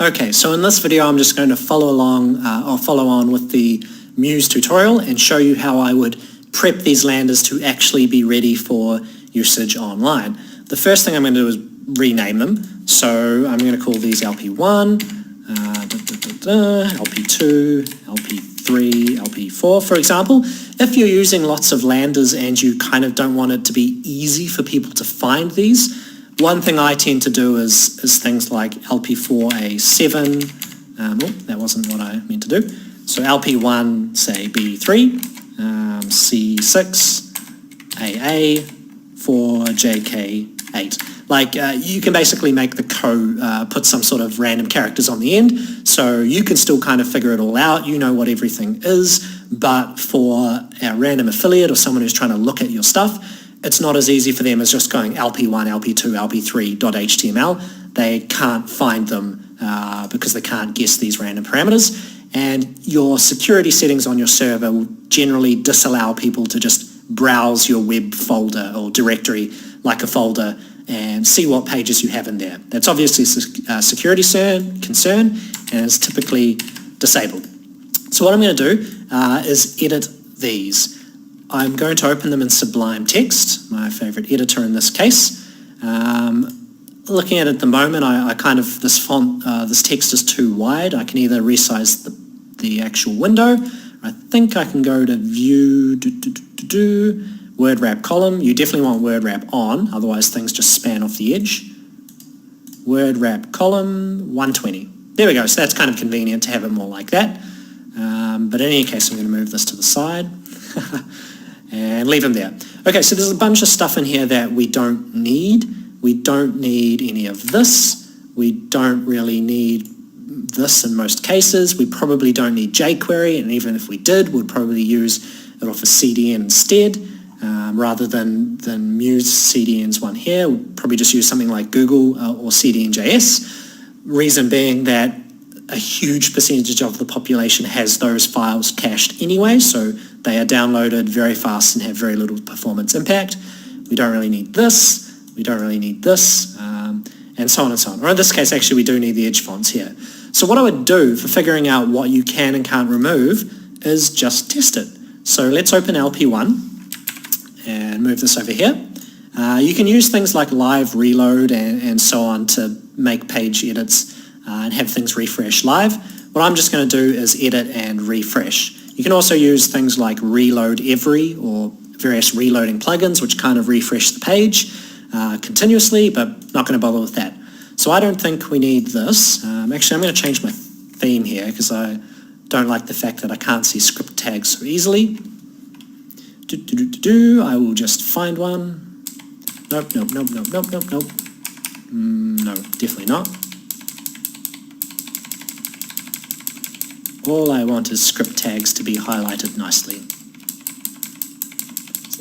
Okay, so in this video I'm just going to follow on with the Muse tutorial and show you how I would prep these landers to actually be ready for usage online. The first thing I'm going to do is rename them. So I'm going to call these LP1, LP2, LP3, LP4, for example. If you're using lots of landers and you kind of don't want it to be easy for people to find these, one thing I tend to do is things like LP4A7, oh, that wasn't what I meant to do. So LP1, say B3, C6, AA, 4, JK8. Like you can basically make the code, put some sort of random characters on the end, so you can still kind of figure it all out, you know what everything is, but for a random affiliate or someone who's trying to look at your stuff, it's not as easy for them as just going LP1, LP2, LP3.html. They can't find them because they can't guess these random parameters. And your security settings on your server will generally disallow people to just browse your web folder or directory like a folder and see what pages you have in there. That's obviously a security concern and is typically disabled. So what I'm going to do is edit these. I'm going to open them in Sublime Text, my favorite editor in this case. Looking at it at the moment, I kind of, this font, this text is too wide. I can either resize the actual window. I think I can go to View, Word Wrap Column. You definitely want Word Wrap on, otherwise things just span off the edge. Word Wrap Column 120. There we go, so that's kind of convenient to have it more like that. But in any case, I'm going to move this to the side. And leave them there. Okay, so there's a bunch of stuff in here that we don't need. We don't need any of this. We don't really need this in most cases. We probably don't need jQuery, and even if we did, we'd probably use it off a CDN instead, rather than Muse CDN's one here. We'd probably just use something like Google or CDN.js. Reason being that a huge percentage of the population has those files cached anyway, so they are downloaded very fast and have very little performance impact. We don't really need this, we don't really need this, and so on and so on. Or in this case, actually, we do need the edge fonts here. So what I would do for figuring out what you can and can't remove is just test it. So let's open LP1 and move this over here. You can use things like live reload and so on to make page edits and have things refresh live. What I'm just going to do is edit and refresh. You can also use things like reload every or various reloading plugins which kind of refresh the page continuously, but not going to bother with that. So I don't think we need this. Actually, I'm going to change my theme here because I don't like the fact that I can't see script tags so easily. I will just find one. Nope. No, definitely not. All I want is script tags to be highlighted nicely.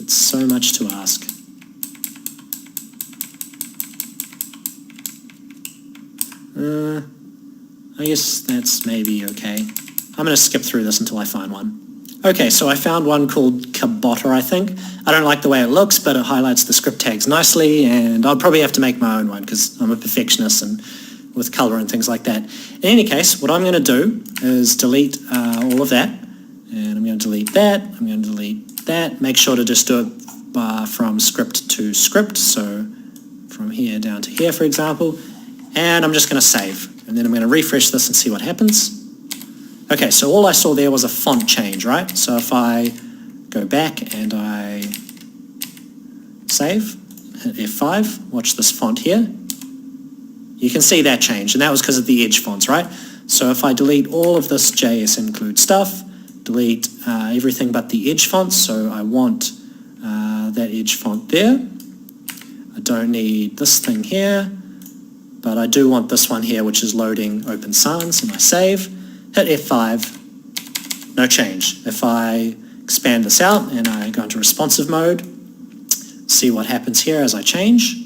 It's so much to ask. I guess that's maybe okay. I'm going to skip through this until I find one. Okay, so I found one called Kabota, I think. I don't like the way it looks, but it highlights the script tags nicely, and I'll probably have to make my own one because I'm a perfectionist and with color and things like that. In any case, what I'm going to do is delete all of that, and I'm going to delete that, I'm going to delete that. Make sure to just do it from script to script, so from here down to here, for example, and I'm just going to save, and then I'm going to refresh this and see what happens. Okay, so all I saw there was a font change, right? So if I go back and I save, hit F5, watch this font here, you can see that change, and that was because of the edge fonts, right? So if I delete all of this JS include stuff, delete everything but the edge fonts, so I want that edge font there. I don't need this thing here, but I do want this one here, which is loading Open Sans, and I save, hit F5, no change. If I expand this out and I go into responsive mode, see what happens here as I change.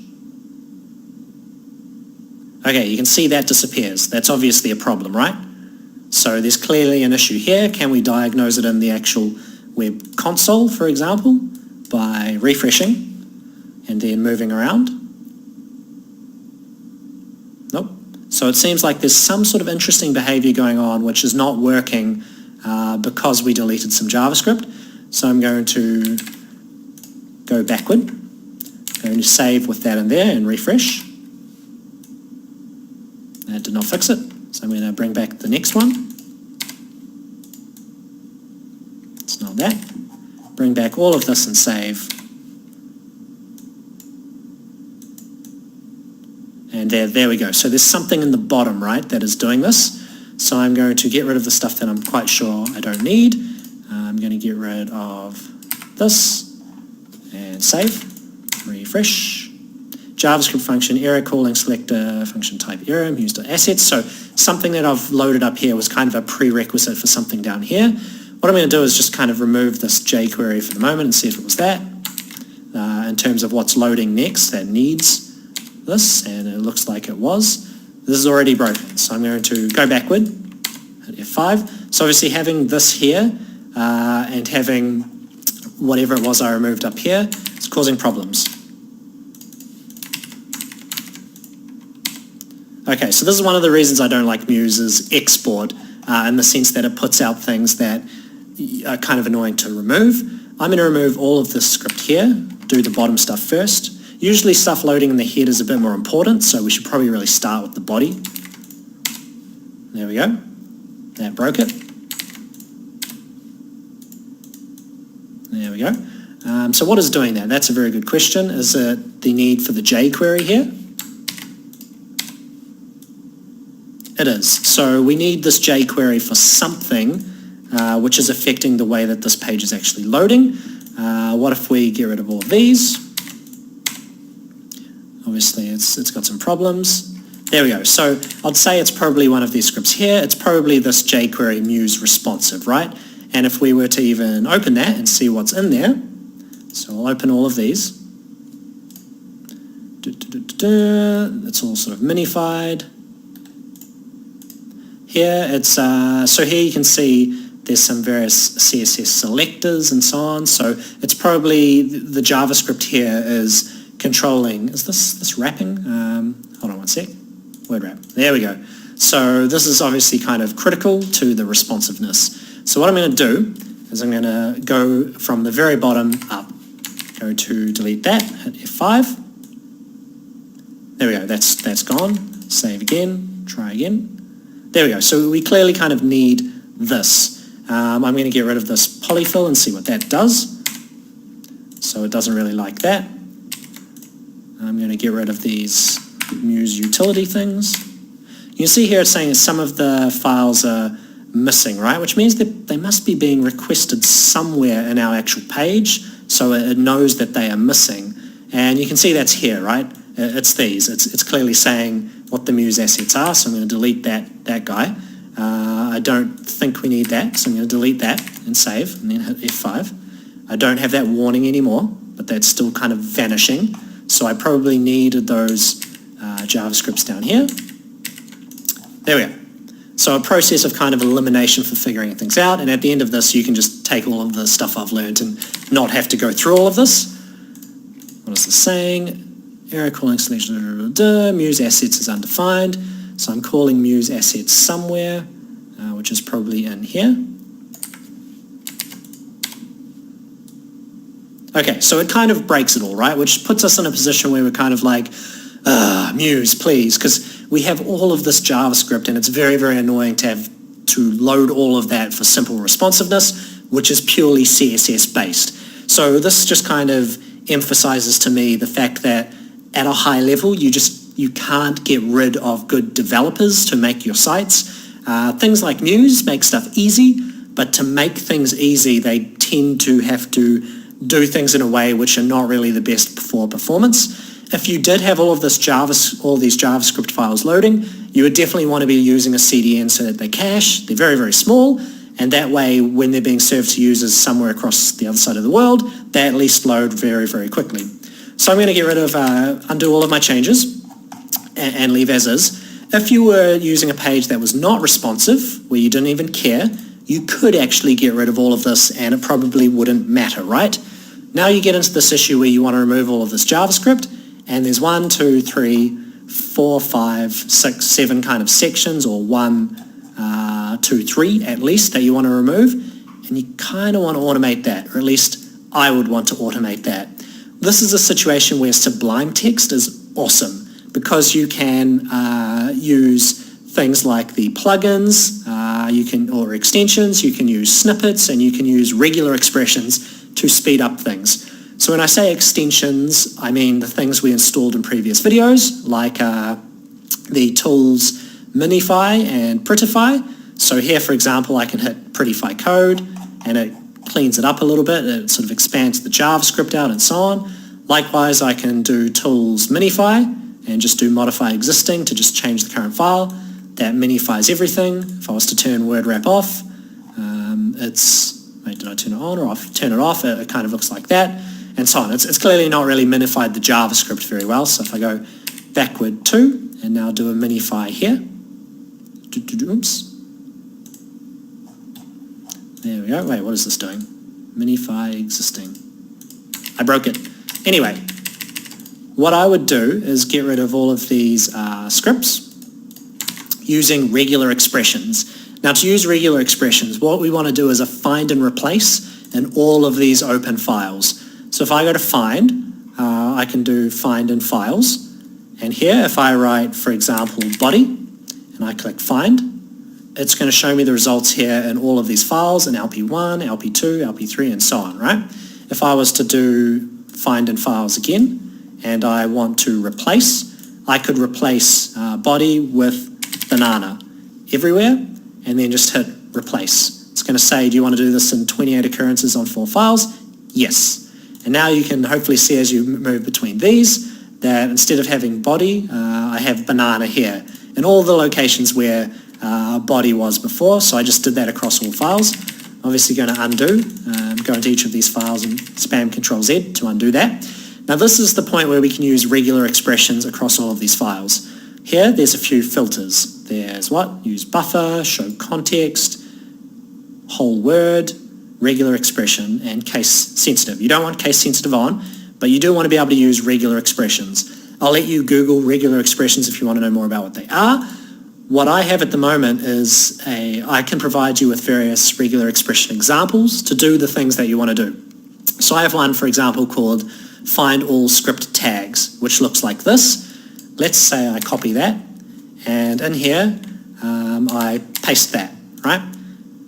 Okay, you can see that disappears. That's obviously a problem, right? So there's clearly an issue here. Can we diagnose it in the actual web console, for example, by refreshing and then moving around? Nope. So it seems like there's some sort of interesting behavior going on which is not working because we deleted some JavaScript. So I'm going to go backward. I'm going to save with that in there and refresh. That did not fix it. So I'm going to bring back the next one. It's not that. Bring back all of this and save. And there we go. So there's something in the bottom right that is doing this. So I'm going to get rid of the stuff that I'm quite sure I don't need. I'm going to get rid of this and save. Refresh. JavaScript function, error calling selector, function type error, muse.assets. So something that I've loaded up here was kind of a prerequisite for something down here. What I'm going to do is just kind of remove this jQuery for the moment and see if it was that. In terms of what's loading next, that needs this, and it looks like it was. This is already broken, so I'm going to go backward, hit F5. So obviously having this here and having whatever it was I removed up here is causing problems. Okay, so this is one of the reasons I don't like Muse's export in the sense that it puts out things that are kind of annoying to remove. I'm going to remove all of this script here, do the bottom stuff first. Usually stuff loading in the head is a bit more important, so we should probably really start with the body. There we go. That broke it. There we go. So what is doing that? That's a very good question. Is it the need for the jQuery here? It is. So we need this jQuery for something which is affecting the way that this page is actually loading. What if we get rid of all of these? Obviously it's got some problems. There we go. So I'd say it's probably one of these scripts here. It's probably this jQuery Muse responsive, right? And if we were to even open that and see what's in there, so I'll open all of these. It's all sort of minified. Here it's so here you can see there's some various CSS selectors and so on. So it's probably the JavaScript here is controlling. Is this wrapping? Hold on one sec. Word wrap. There we go. So this is obviously kind of critical to the responsiveness. So what I'm going to do is I'm going to go from the very bottom up. Go to delete that. Hit F5. There we go. That's gone. Save again. Try again. There we go. So we clearly kind of need this. I'm going to get rid of this polyfill and see what that does. So it doesn't really like that. I'm going to get rid of these Muse utility things. You can see here it's saying that some of the files are missing, right? Which means that they must be being requested somewhere in our actual page, so it knows that they are missing. And you can see that's here, right? It's these. It's clearly saying what the Muse assets are, so I'm going to delete that guy. I don't think we need that, so I'm going to delete that and save, and then hit F5. I don't have that warning anymore, but that's still kind of vanishing. So I probably needed those JavaScripts down here. There we go. So a process of kind of elimination for figuring things out, and at the end of this you can just take all of the stuff I've learned and not have to go through all of this. What is this saying? Error calling selection, Muse assets is undefined, so I'm calling Muse assets somewhere, which is probably in here. Okay, so it kind of breaks it all, right? Which puts us in a position where we're kind of like, Muse, please, because we have all of this JavaScript and it's very, very annoying to have to load all of that for simple responsiveness, which is purely CSS based. So this just kind of emphasizes to me the fact that at a high level, you can't get rid of good developers to make your sites. Things like Muse make stuff easy, but to make things easy, they tend to have to do things in a way which are not really the best for performance. If you did have all these JavaScript files loading, you would definitely want to be using a CDN so that they cache. They're very, very small, and that way when they're being served to users somewhere across the other side of the world, they at least load very, very quickly. So I'm going to get rid of, undo all of my changes, and leave as is. If you were using a page that was not responsive, where you didn't even care, you could actually get rid of all of this and it probably wouldn't matter, right? Now you get into this issue where you want to remove all of this JavaScript, and there's 1, 2, 3, 4, 5, 6, 7 kind of sections, or 1, 2, 3 at least that you want to remove, and you kind of want to automate that, or at least I would want to automate that. This is a situation where Sublime Text is awesome because you can use things like the plugins, or extensions, you can use snippets, and you can use regular expressions to speed up things. So when I say extensions, I mean the things we installed in previous videos, like the tools Minify and Prettify. So here, for example, I can hit Prettify code, and it cleans it up a little bit. It sort of expands the JavaScript out and so on. Likewise, I can do tools Minify and just do modify existing to just change the current file. That minifies everything. If I was to turn word wrap off, wait, did I turn it on or off? Turn it off, it kind of looks like that, and so on. It's clearly not really minified the JavaScript very well, so if I go backward 2 and now do a minify here, oops. There we go. Wait, what is this doing? Minify existing. I broke it. Anyway, what I would do is get rid of all of these scripts using regular expressions. Now, to use regular expressions, what we want to do is a find and replace in all of these open files. So if I go to find, I can do find in files. And here, if I write, for example, body, and I click find, it's going to show me the results here in all of these files in LP1, LP2, LP3, and so on, right? If I was to do find in files again, and I want to replace, I could replace body with banana everywhere, and then just hit replace. It's going to say, do you want to do this in 28 occurrences on 4 files? Yes. And now you can hopefully see as you move between these that instead of having body, I have banana here in all the locations where body was before. So I just did that across all files. Obviously going to undo, go into each of these files and spam Control Z to undo that. Now this is the point where we can use regular expressions across all of these files. Here, there's a few filters. There's what? Use buffer, show context, whole word, regular expression, and case sensitive. You don't want case sensitive on, but you do want to be able to use regular expressions. I'll let you Google regular expressions if you want to know more about what they are. What I have at the moment is I can provide you with various regular expression examples to do the things that you want to do. So I have one, for example, called find all script tags, which looks like this. Let's say I copy that, and in here I paste that, right?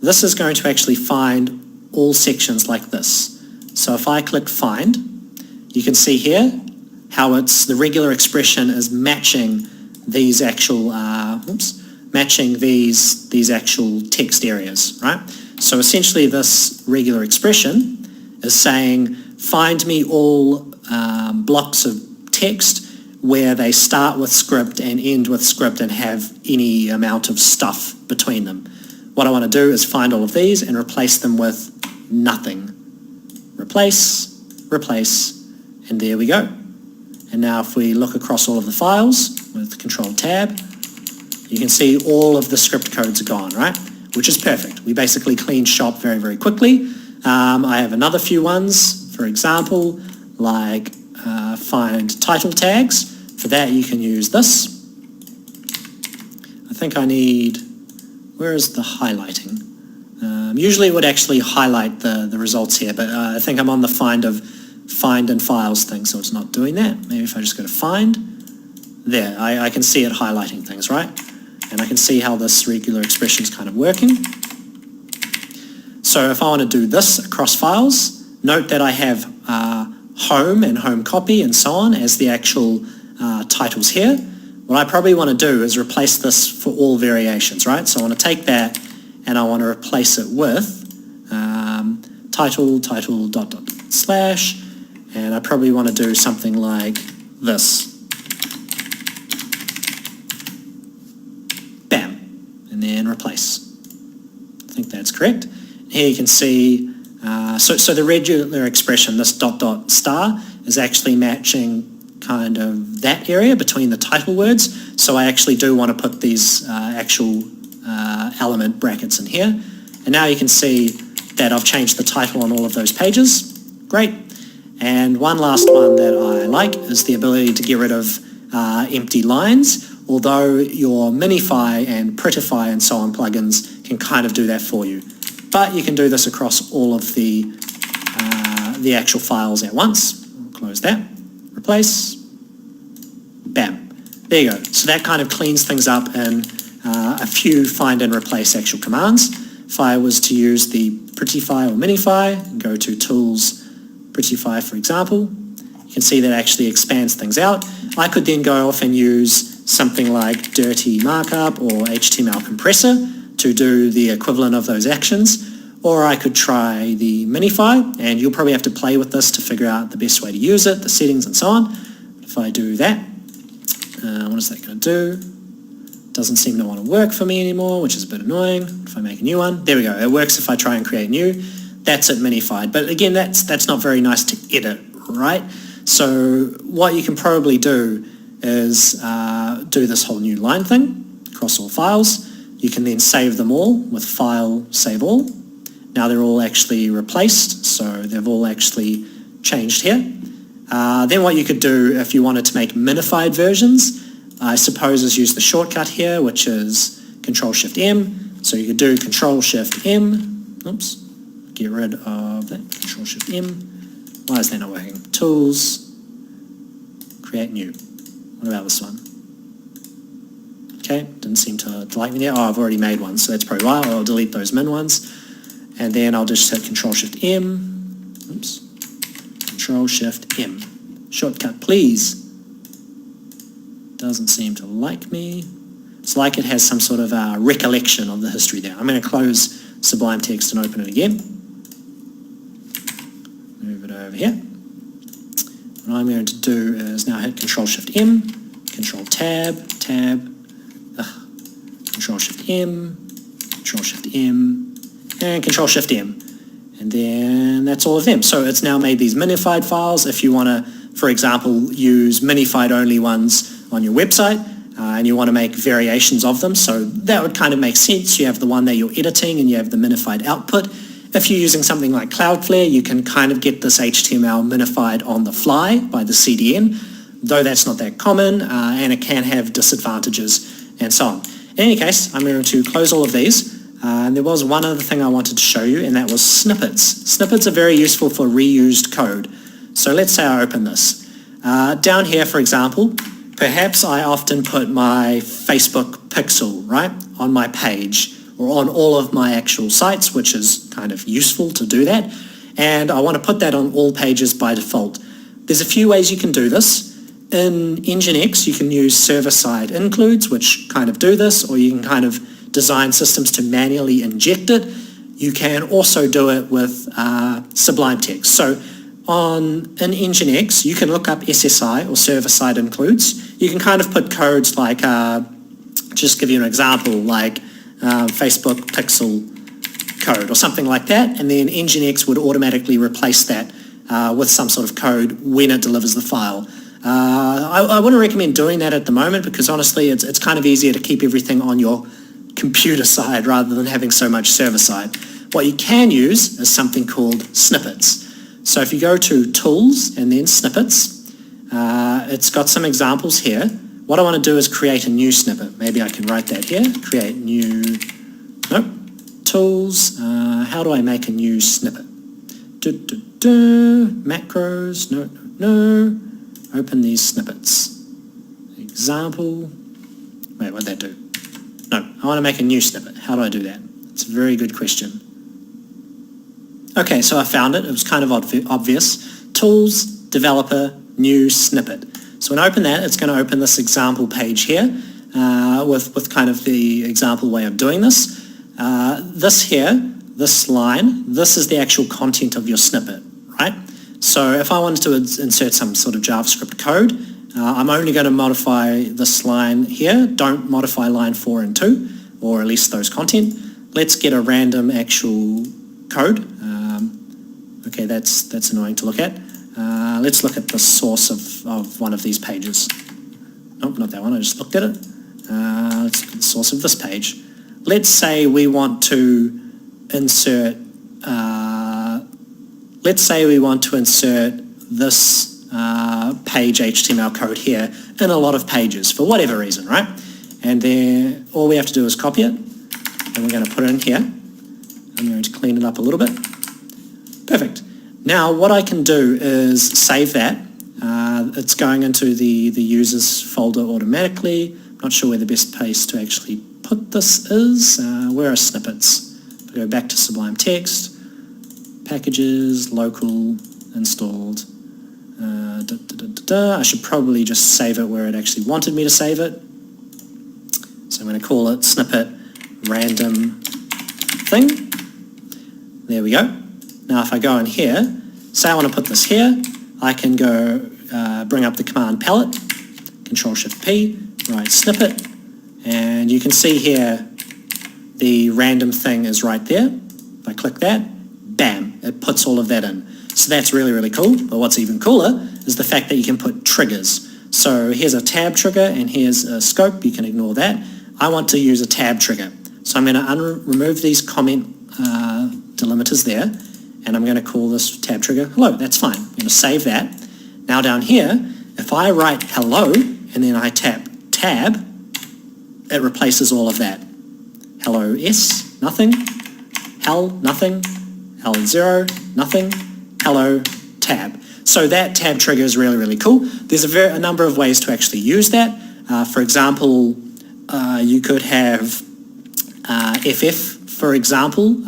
This is going to actually find all sections like this. So if I click find, you can see here how the regular expression is matching these actual, matching these actual text areas, right? So essentially this regular expression is saying, find me all blocks of text where they start with script and end with script and have any amount of stuff between them. What I want to do is find all of these and replace them with nothing. Replace, replace, and there we go. And now if we look across all of the files with Control Tab, you can see all of the script codes are gone, right? Which is perfect. We basically clean shop very, very quickly. I have another few ones, for example, like find title tags. For that you can use this. I think I need, where is the highlighting? Usually it would actually highlight the results here, but I think I'm on the find and files thing, so it's not doing that. Maybe if I just go to find, there, I can see it highlighting things, right? And I can see how this regular expression is kind of working. So if I want to do this across files, note that I have home and home copy and so on as the actual titles here. What I probably want to do is replace this for all variations, right? So I want to take that and I want to replace it with title, /, and I probably want to do something like this. Bam, and then replace. I think that's correct. Here you can see, so the regular expression, this .. is actually matching kind of that area between the title words. So I actually do want to put these actual element brackets in here. And now you can see that I've changed the title on all of those pages. Great. And one last one that I like is the ability to get rid of empty lines, although your Minify and Prettify and so on plugins can kind of do that for you. But you can do this across all of the actual files at once. Close that, replace, bam. There you go. So that kind of cleans things up in a few find and replace actual commands. If I was to use the Prettify or Minify, and go to Tools, Prettify for example, you can see that actually expands things out. I could then go off and use something like dirty markup or HTML compressor to do the equivalent of those actions, or I could try the Minify, and you'll probably have to play with this to figure out the best way to use it, the settings and so on. If I do that, what is that going to do? Doesn't seem to want to work for me anymore, which is a bit annoying. If I make a new one, there we go. It works if I try and create new. That's it minified. But again, that's not very nice to edit, right? So what you can probably do is do this whole new line thing across all files. You can then save them all with File, Save All. Now they're all actually replaced, so they've all actually changed here. Then what you could do if you wanted to make minified versions, I suppose, is use the shortcut here, which is Control-Shift-M. So you could do Control-Shift-M. Oops. Get rid of that. Control-Shift-M. Why is that not working? Tools. Create new. What about this one? Okay, didn't seem to like me there. Oh, I've already made one, so that's probably why. I'll delete those min ones. And then I'll just hit Control-Shift-M. Oops. Control-Shift-M. Shortcut, please. Doesn't seem to like me. It's like it has some sort of recollection of the history there. I'm going to close Sublime Text and open it again. Move it over here. What I'm going to do is now hit Control-Shift-M, Control-Tab, Control-Shift-M, Control-Shift-M, and Control-Shift-M. And then that's all of them. So it's now made these minified files. If you want to, for example, use minified only ones on your website, and you want to make variations of them, so that would kind of make sense. You have the one that you're editing and you have the minified output. If you're using something like Cloudflare, you can kind of get this HTML minified on the fly by the CDN, though that's not that common, and it can have disadvantages and so on. In any case, I'm going to close all of these. And there was one other thing I wanted to show you, and that was snippets. Snippets are very useful for reused code. So let's say I open this. Down here, for example, perhaps I often put my Facebook pixel, right, on my page or on all of my actual sites, which is kind of useful to do that. And I want to put that on all pages by default. There's a few ways you can do this. In Nginx, you can use server-side includes, which kind of do this, or you can kind of design systems to manually inject it. You can also do it with Sublime Text. So in Nginx, you can look up SSI or server-side includes. You can kind of put codes like, just give you an example, like Facebook pixel code or something like that, and then Nginx would automatically replace that with some sort of code when it delivers the file. I wouldn't recommend doing that at the moment because honestly it's kind of easier to keep everything on your computer side rather than having so much server side. What you can use is something called snippets. So if you go to Tools and then Snippets, it's got some examples here. What I want to do is create a new snippet. Maybe I can write that here. Create new, nope, Tools, how do I make a new snippet? Macros, no. Open these snippets. Example, wait, what'd that do? No, I want to make a new snippet. How do I do that? It's a very good question. Okay, so I found it. It was kind of obvious. Tools, Developer, New Snippet. So when I open that, it's going to open this example page here with kind of the example way of doing this. This here, this line, this is the actual content of your snippet, right? So if I wanted to insert some sort of JavaScript code, I'm only going to modify this line here. Don't modify line 4 and 2, or at least those content. Let's get a random actual code. Okay, that's annoying to look at. let's look at the source of one of these pages. Nope, not that one, I just looked at it. Let's look at the source of this page. Let's say we want to insert, this page HTML code here in a lot of pages for whatever reason, right? And then all we have to do is copy it, and we're going to put it in here. I'm going to clean it up a little bit. Perfect. Now what I can do is save that. It's going into the users folder automatically. Not sure where the best place to actually put this is. Where are snippets? I'll go back to Sublime Text, packages, local, installed. I should probably just save it where it actually wanted me to save it. So I'm going to call it snippet random thing. There we go. Now if I go in here, say I want to put this here, I can go bring up the command palette, Control-Shift-P, write snippet, and you can see here the random thing is right there. If I click that, bam, it puts all of that in. So that's really, really cool. But what's even cooler is the fact that you can put triggers. So here's a tab trigger and here's a scope. You can ignore that. I want to use a tab trigger. So I'm going to remove these comment delimiters there, and I'm going to call this tab trigger hello. That's fine. I'm going to save that. Now down here, if I write hello and then I tap tab, it replaces all of that. Hello S, nothing. Hell, nothing. L0, nothing. Hello, tab. So that tab trigger is really, really cool. There's a number of ways to actually use that. For example, you could have FF, for example,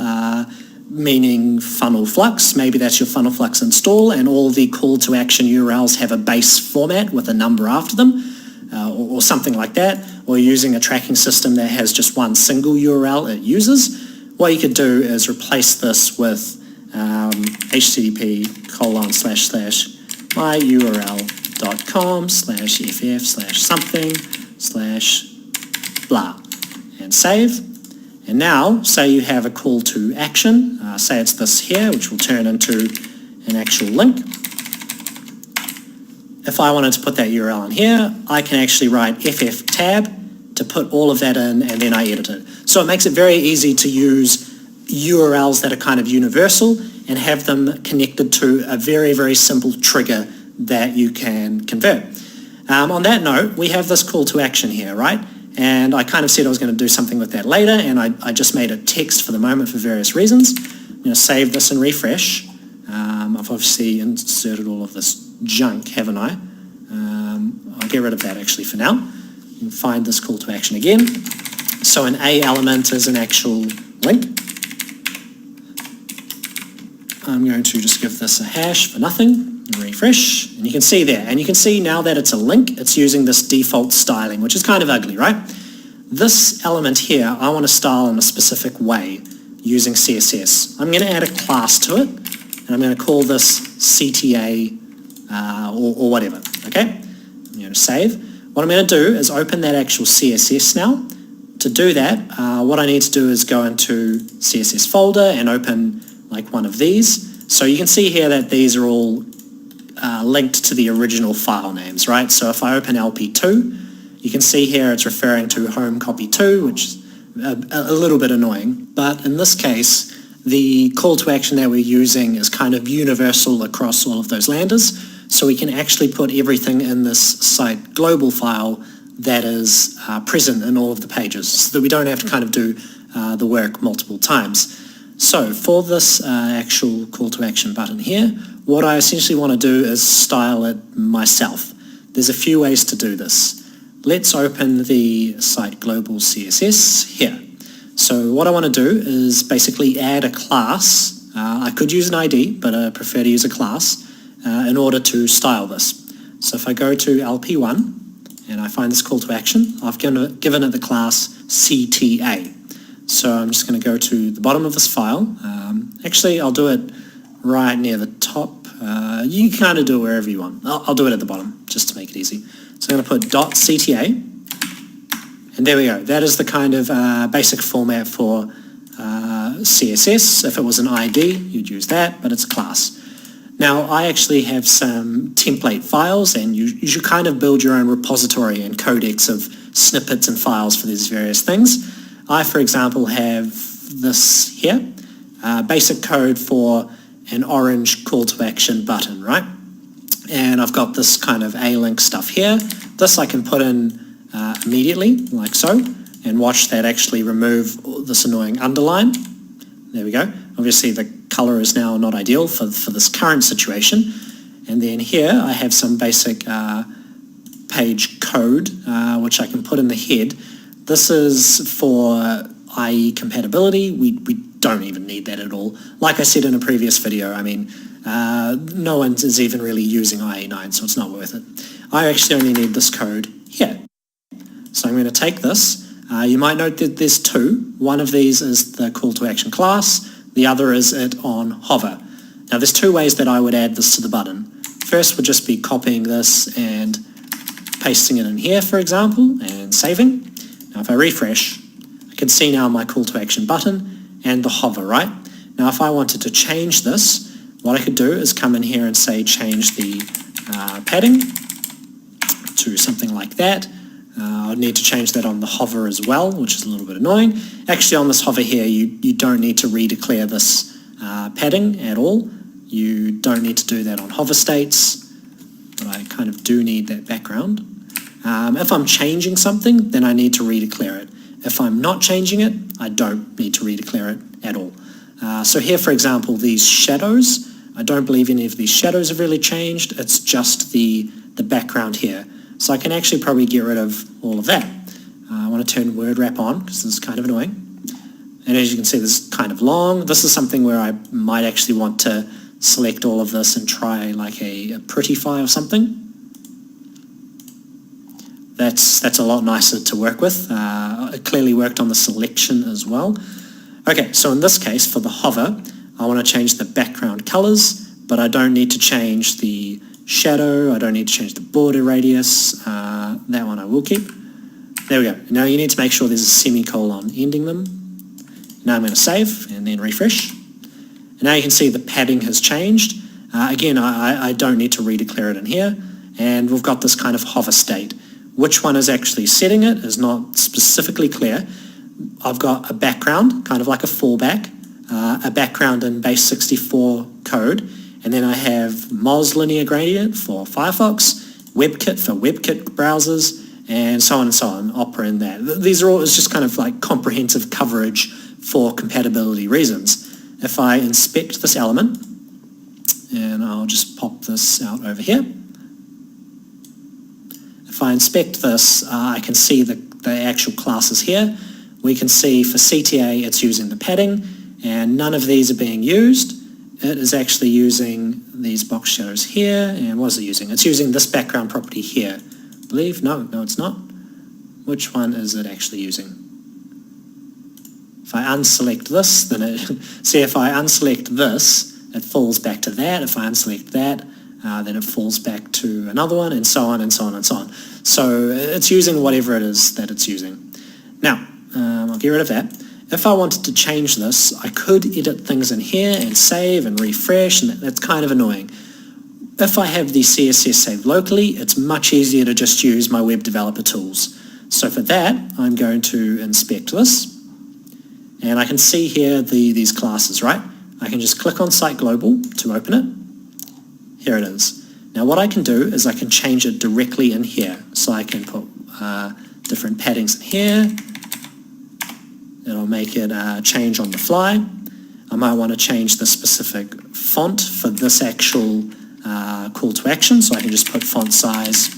meaning funnel flux. Maybe that's your funnel flux install, and all the call to action URLs have a base format with a number after them, or something like that. Or using a tracking system that has just one single URL it uses. What you could do is replace this with http://myurl.com/ff/something/blah, and save. And now, say you have a call to action, say it's this here, which will turn into an actual link. If I wanted to put that URL in here, I can actually write ff tab to put all of that in, and then I edit it. So it makes it very easy to use URLs that are kind of universal and have them connected to a very, very simple trigger that you can convert. On that note, we have this call to action here, right? And I kind of said I was going to do something with that later, and I just made it text for the moment for various reasons. I'm going to save this and refresh. I've obviously inserted all of this junk, haven't I? I'll get rid of that actually for now. You can find this call to action again. So an A element is an actual link. I'm going to just give this a hash for nothing, refresh, and you can see there. And you can see now that it's a link, it's using this default styling, which is kind of ugly, right? This element here, I want to style in a specific way using CSS. I'm going to add a class to it, and I'm going to call this CTA or whatever, okay? I'm going to save. What I'm going to do is open that actual CSS now. To do that, what I need to do is go into CSS folder and open like one of these. So you can see here that these are all linked to the original file names, right? So if I open LP2, you can see here it's referring to home copy 2, which is a little bit annoying. But in this case, the call to action that we're using is kind of universal across all of those landers. So we can actually put everything in this site global file that is present in all of the pages, so that we don't have to kind of do the work multiple times. So for this actual call to action button here, what I essentially want to do is style it myself. There's a few ways to do this. Let's open the site global CSS here. So what I want to do is basically add a class. I could use an ID, but I prefer to use a class in order to style this. So if I go to LP1 and I find this call to action, I've given it the class CTA. So I'm just going to go to the bottom of this file. Actually, I'll do it right near the top. You can kind of do it wherever you want. I'll do it at the bottom, just to make it easy. So I'm going to put .cta, and there we go. That is the kind of basic format for CSS. If it was an ID, you'd use that, but it's a class. Now, I actually have some template files, and you should kind of build your own repository and codex of snippets and files for these various things. I, for example, have this here, basic code for an orange call to action button, right? And I've got this kind of A-link stuff here. This I can put in immediately, like so, and watch that actually remove this annoying underline. There we go. Obviously the color is now not ideal for this current situation. And then here I have some basic page code, which I can put in the head. This is for IE compatibility. We don't even need that at all. Like I said in a previous video, I mean, no one is even really using IE9, so it's not worth it. I actually only need this code here. So I'm going to take this. You might note that there's two. One of these is the call to action class. The other is it on hover. Now there's two ways that I would add this to the button. First would just be copying this and pasting it in here, for example, and saving. Now if I refresh, I can see now my call to action button and the hover, right? Now if I wanted to change this, what I could do is come in here and say change the padding to something like that. I'd need to change that on the hover as well, which is a little bit annoying. Actually on this hover here, you don't need to redeclare this padding at all. You don't need to do that on hover states, but I kind of do need that background. If I'm changing something, then I need to redeclare it. If I'm not changing it, I don't need to redeclare it at all. So here, for example, these shadows, I don't believe any of these shadows have really changed. It's just the background here. So I can actually probably get rid of all of that. I want to turn word wrap on because this is kind of annoying. And as you can see, this is kind of long. This is something where I might actually want to select all of this and try like a prettify or something. That's a lot nicer to work with. It clearly worked on the selection as well. Okay, so in this case, for the hover, I want to change the background colors, but I don't need to change the shadow, I don't need to change the border radius. That one I will keep. There we go. Now you need to make sure there's a semicolon ending them. Now I'm going to save and then refresh. And now you can see the padding has changed. Again, I don't need to redeclare it in here. And we've got this kind of hover state. Which one is actually setting it is not specifically clear. I've got a background, kind of like a fallback, a background in base 64 code, and then I have Moz linear gradient for Firefox, WebKit for WebKit browsers, and so on, Opera and that. These are all, it's just kind of like comprehensive coverage for compatibility reasons. If I inspect this element, and I'll just pop this out over here. If I inspect this, I can see the actual classes here. We can see for CTA it's using the padding, and none of these are being used. It is actually using these box shadows here, and what is it using? It's using this background property here. I believe, no it's not. Which one is it actually using? If I unselect this, then see if I unselect this, it falls back to that. If I unselect that, then it falls back to another one, and so on and so on and so on. So it's using whatever it is that it's using. Now, I'll get rid of that. If I wanted to change this, I could edit things in here and save and refresh, and that's kind of annoying. If I have the CSS saved locally, it's much easier to just use my web developer tools. So for that, I'm going to inspect this, and I can see here these classes, right? I can just click on Site Global to open it. Here it is. Now what I can do is I can change it directly in here. So I can put different paddings in here. It'll make it change on the fly. I might want to change the specific font for this actual call to action, so I can just put font size,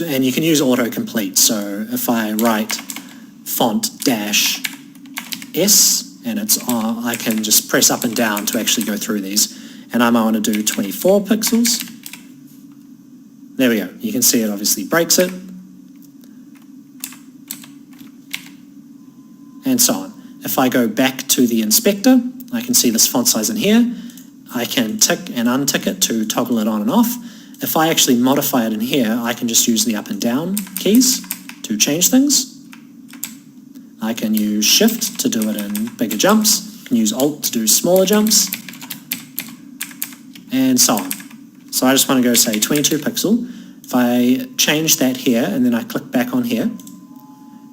and you can use autocomplete. So if I write font -s, and it's on, I can just press up and down to actually go through these, and I might want to do 24 pixels. There we go. You can see it obviously breaks it. And so on. If I go back to the inspector, I can see this font size in here. I can tick and untick it to toggle it on and off. If I actually modify it in here, I can just use the up and down keys to change things. I can use Shift to do it in bigger jumps. I can use Alt to do smaller jumps. and so on. So I just want to go say 22 pixel. If I change that here and then I click back on here,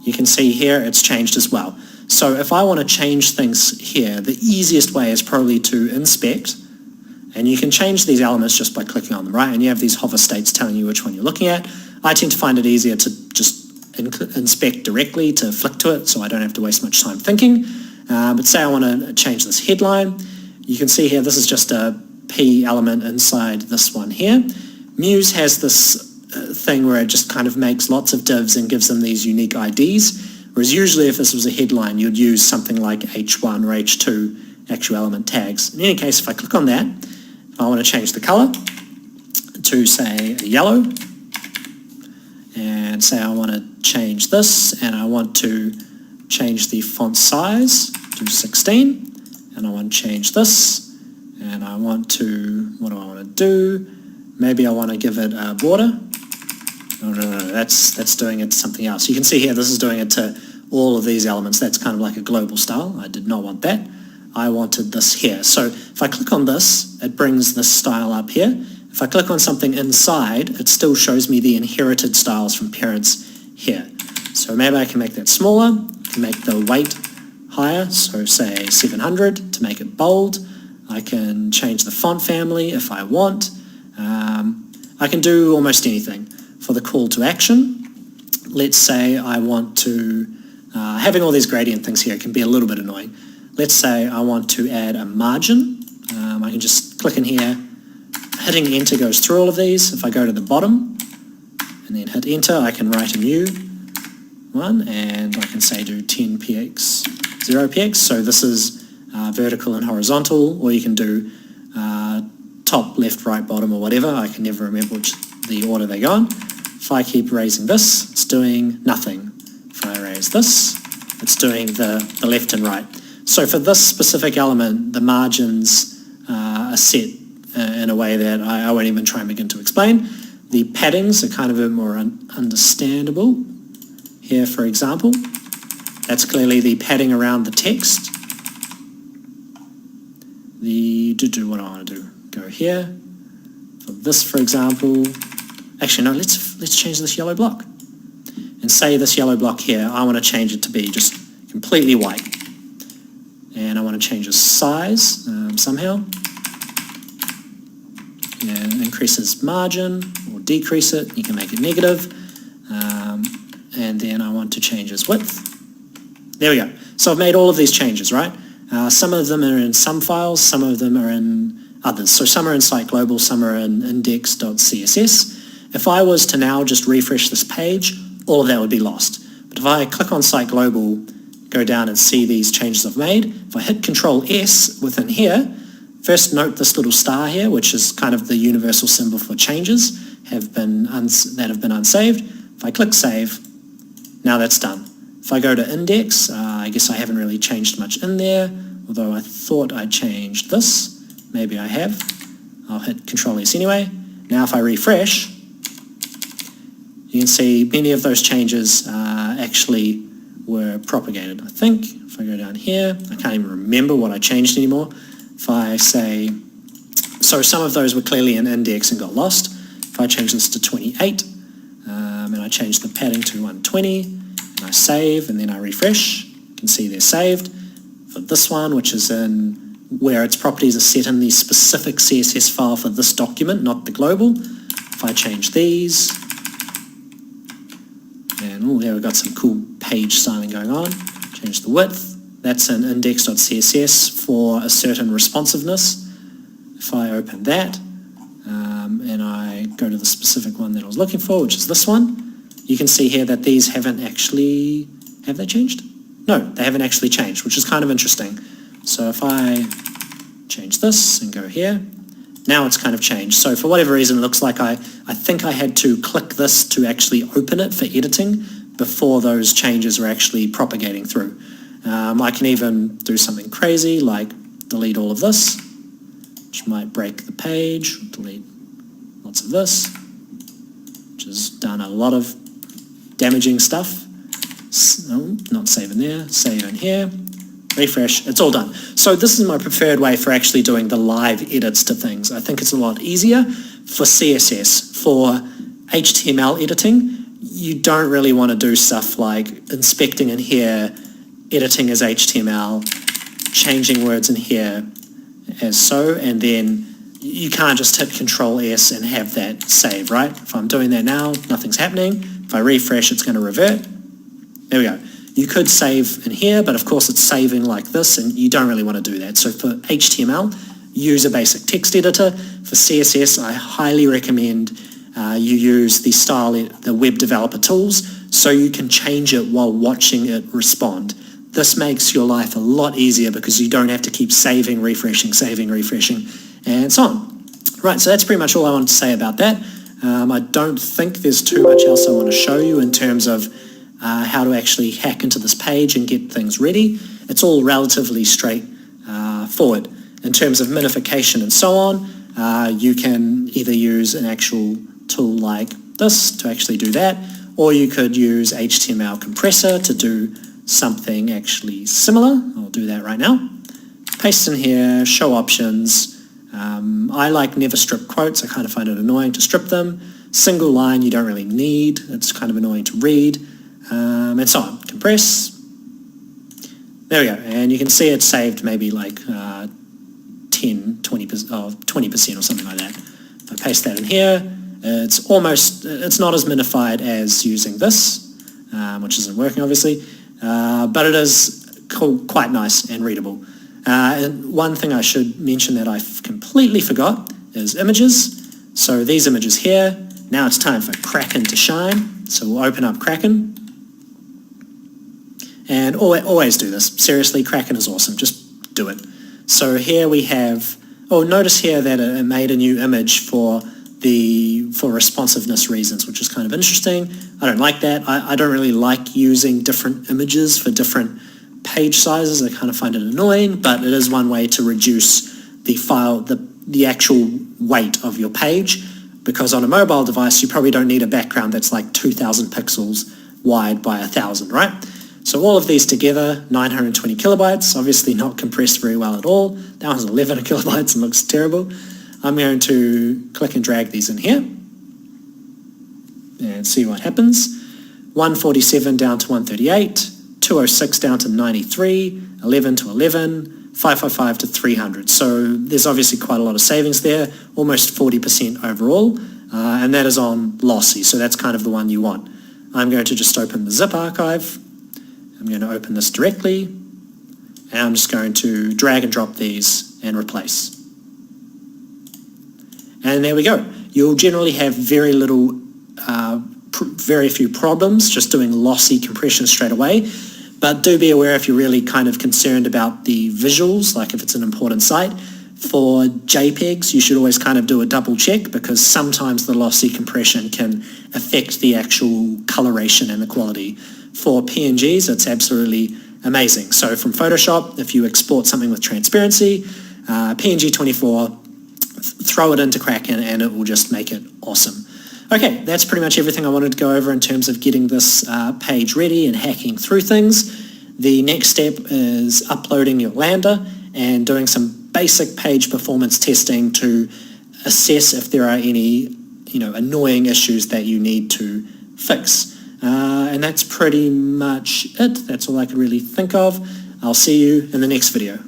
you can see here it's changed as well. So if I want to change things here, the easiest way is probably to inspect, and you can change these elements just by clicking on them, right? And you have these hover states telling you which one you're looking at. I tend to find it easier to just inspect directly, to flick to it, so I don't have to waste much time thinking. But say I want to change this headline. You can see here this is just a P element inside this one here. Muse has this thing where it just kind of makes lots of divs and gives them these unique IDs, whereas usually if this was a headline you'd use something like H1 or H2 actual element tags. In any case, if I click on that, I want to change the color to say a yellow, and say I want to change this, and I want to change the font size to 16, and I want to change this, and I want to, what do I want to do? Maybe I want to give it a border. No, that's doing it to something else. You can see here this is doing it to all of these elements. That's kind of like a global style. I did not want that. I wanted this here. So if I click on this, it brings this style up here. If I click on something inside, it still shows me the inherited styles from parents here. So maybe I can make that smaller, I can make the weight higher, so say 700 to make it bold. I can change the font family if I want. I can do almost anything. For the call to action, let's say I want to, having all these gradient things here can be a little bit annoying. Let's say I want to add a margin. I can just click in here, hitting enter goes through all of these. If I go to the bottom and then hit enter, I can write a new one, and I can say do 10 px, 0 px. So this is vertical and horizontal, or you can do top, left, right, bottom, or whatever. I can never remember which the order they go in. If I keep raising this, it's doing nothing. If I raise this, it's doing the left and right. So for this specific element, the margins are set in a way that I won't even try and begin to explain. The paddings are kind of a bit more understandable. Here, for example, that's clearly the padding around the text. What do I want to do? Go here. For this, for example, actually no, let's change this yellow block. And say this yellow block here, I want to change it to be just completely white. And I want to change its size somehow. And increase its margin or decrease it. You can make it negative. And then I want to change its width. There we go. So I've made all of these changes, right? Some of them are in some files, some of them are in others. So some are in site global, some are in index.css. If I was to now just refresh this page, all of that would be lost. But if I click on site global, go down and see these changes I've made, if I hit Control S within here, first note this little star here, which is kind of the universal symbol for changes that have been unsaved. If I click save, now that's done. If I go to index, I guess I haven't really changed much in there, although I thought I changed this. Maybe I have. I'll hit Control S anyway. Now if I refresh, you can see many of those changes actually were propagated. I think if I go down here, I can't even remember what I changed anymore. If I say, so some of those were clearly in index and got lost. If I change this to 28, and I change the padding to 120, and I save, and then I refresh, you can see they're saved. For this one, which is in where its properties are set in the specific CSS file for this document, not the global. If I change these, and there we've got some cool page styling going on. Change the width. That's in index.css for a certain responsiveness. If I open that, and I go to the specific one that I was looking for, which is this one, you can see here that these haven't actually, have they changed? No, they haven't actually changed, which is kind of interesting. So if I change this and go here, now it's kind of changed. So for whatever reason, it looks like I think I had to click this to actually open it for editing before those changes were actually propagating through. I can even do something crazy like delete all of this, which might break the page, delete lots of this, which has done a lot of damaging stuff. No, not save in there, save in here, refresh, it's all done. So this is my preferred way for actually doing the live edits to things. I think it's a lot easier for CSS. For HTML editing, you don't really want to do stuff like inspecting in here, editing as HTML, changing words in here as so, and then you can't just hit Control S and have that save, right? If I'm doing that now, nothing's happening. If I refresh, it's going to revert. There we go. You could save in here, but of course it's saving like this, and you don't really want to do that. So for HTML, use a basic text editor. For CSS, I highly recommend you use the web developer tools so you can change it while watching it respond. This makes your life a lot easier because you don't have to keep saving, refreshing, and so on. Right, so that's pretty much all I wanted to say about that. I don't think there's too much else I want to show you in terms of how to actually hack into this page and get things ready. It's all relatively straightforward. In terms of minification and so on, you can either use an actual tool like this to actually do that, or you could use HTML compressor to do something actually similar. I'll do that right now. Paste in here, show options. I like never strip quotes. I kind of find it annoying to strip them. Single line you don't really need. It's kind of annoying to read. And so on. Compress. There we go. And you can see it's saved maybe like 10, 20% or something like that. If I paste that in here, it's not as minified as using this, which isn't working obviously, but it is quite nice and readable. And one thing I should mention that I completely forgot is images. So these images here, now it's time for Kraken to shine. So we'll open up Kraken. And always do this. Seriously, Kraken is awesome. Just do it. So here we have, notice here that it made a new image for responsiveness reasons, which is kind of interesting. I don't like that. I don't really like using different images for different page sizes. I kind of find it annoying, but it is one way to reduce the file, the actual weight of your page, because on a mobile device, you probably don't need a background that's like 2,000 pixels wide by 1,000, right? So all of these together, 920 kilobytes, obviously not compressed very well at all. That one's 11 kilobytes and looks terrible. I'm going to click and drag these in here and see what happens. 147 down to 138, 206 down to 93, 11 to 11, 555 to 300. So there's obviously quite a lot of savings there, almost 40% overall, and that is on lossy, so that's kind of the one you want. I'm going to just open the zip archive. I'm going to open this directly, and I'm just going to drag and drop these and replace. And there we go. You'll generally have very few problems just doing lossy compression straight away. But do be aware if you're really kind of concerned about the visuals, like if it's an important site. For JPEGs, you should always kind of do a double check because sometimes the lossy compression can affect the actual coloration and the quality. For PNGs, it's absolutely amazing. So from Photoshop, if you export something with transparency, PNG 24, throw it into Kraken and it will just make it awesome. Okay, that's pretty much everything I wanted to go over in terms of getting this page ready and hacking through things. The next step is uploading your Lander and doing some basic page performance testing to assess if there are any annoying issues that you need to fix. And that's pretty much it. That's all I could really think of. I'll see you in the next video.